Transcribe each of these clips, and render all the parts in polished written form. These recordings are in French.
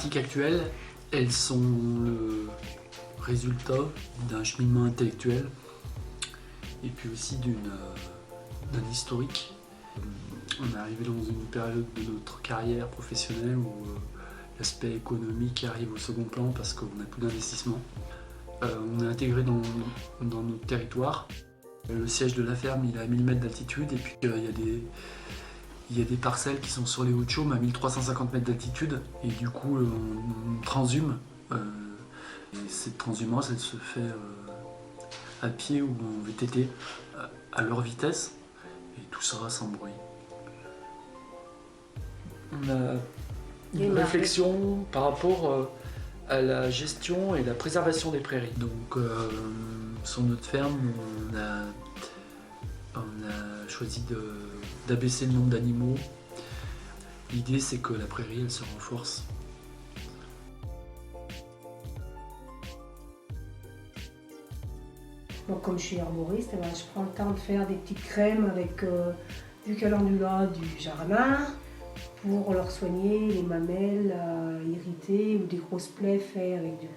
pratiques actuelles, elles sont le résultat d'un cheminement intellectuel et puis aussi d'un historique. On est arrivé dans une période de notre carrière professionnelle où l'aspect économique arrive au second plan parce qu'on n'a plus d'investissement. On est intégré dans notre territoire. Le siège de la ferme il est à 1000 mètres d'altitude et puis il y a des parcelles qui sont sur les Hauts-de-Chaume à 1350 mètres d'altitude et du coup on transhume. Et cette transhumance elle se fait à pied ou en VTT à leur vitesse et tout sera sans bruit. On a une réflexion par rapport à la gestion et la préservation des prairies. Donc sur notre ferme, on a choisi d'abaisser le nombre d'animaux. L'idée c'est que la prairie elle se renforce. Donc, comme je suis herboriste, je prends le temps de faire des petites crèmes avec du calendula, du jardin, pour leur soigner les mamelles irritées ou des grosses plaies faites avec du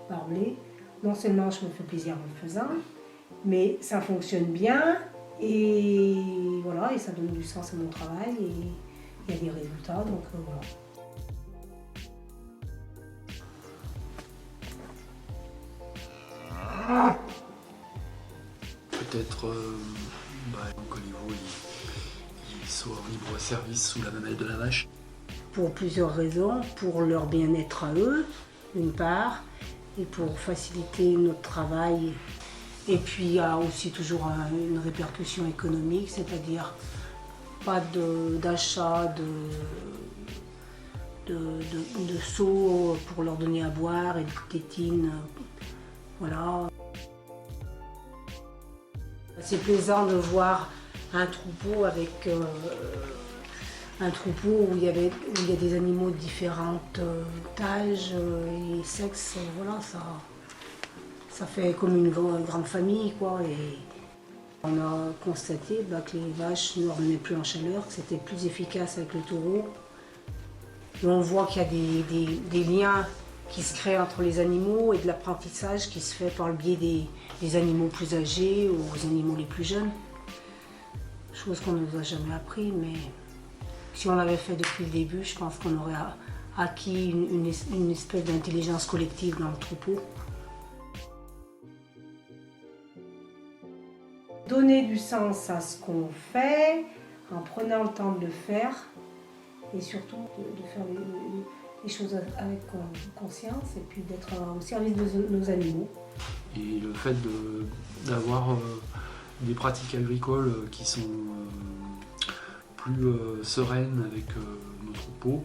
barbelé. Non seulement je me fais plaisir en le faisant, mais ça fonctionne bien et voilà, et ça donne du sens à mon travail et il y a des résultats, donc voilà. Peut-être qu'au niveau il soit en libre service sous la mamelle de la vache. Pour plusieurs raisons, pour leur bien-être à eux, d'une part, et pour faciliter notre travail. Et puis il y a aussi toujours une répercussion économique, c'est-à-dire pas d'achat de seaux pour leur donner à boire et de tétines, voilà. C'est plaisant de voir un troupeau avec un troupeau où il y a des animaux de différentes tailles et sexes, voilà, ça fait comme une grande famille, quoi. Et on a constaté que les vaches ne revenaient plus en chaleur, que c'était plus efficace avec le taureau. Et on voit qu'il y a des liens qui se créent entre les animaux et de l'apprentissage qui se fait par le biais des animaux plus âgés ou des animaux les plus jeunes. Chose qu'on ne nous a jamais appris, mais si on l'avait fait depuis le début, je pense qu'on aurait acquis une espèce d'intelligence collective dans le troupeau. Donner du sens à ce qu'on fait, en prenant le temps de le faire, et surtout de faire les choses avec conscience, et puis d'être au service de nos animaux. Et le fait d'avoir des pratiques agricoles qui sont plus sereines avec nos troupeaux,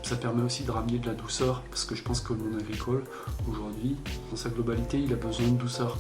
ça permet aussi de ramener de la douceur, parce que je pense que le monde agricole, aujourd'hui, dans sa globalité, il a besoin de douceur.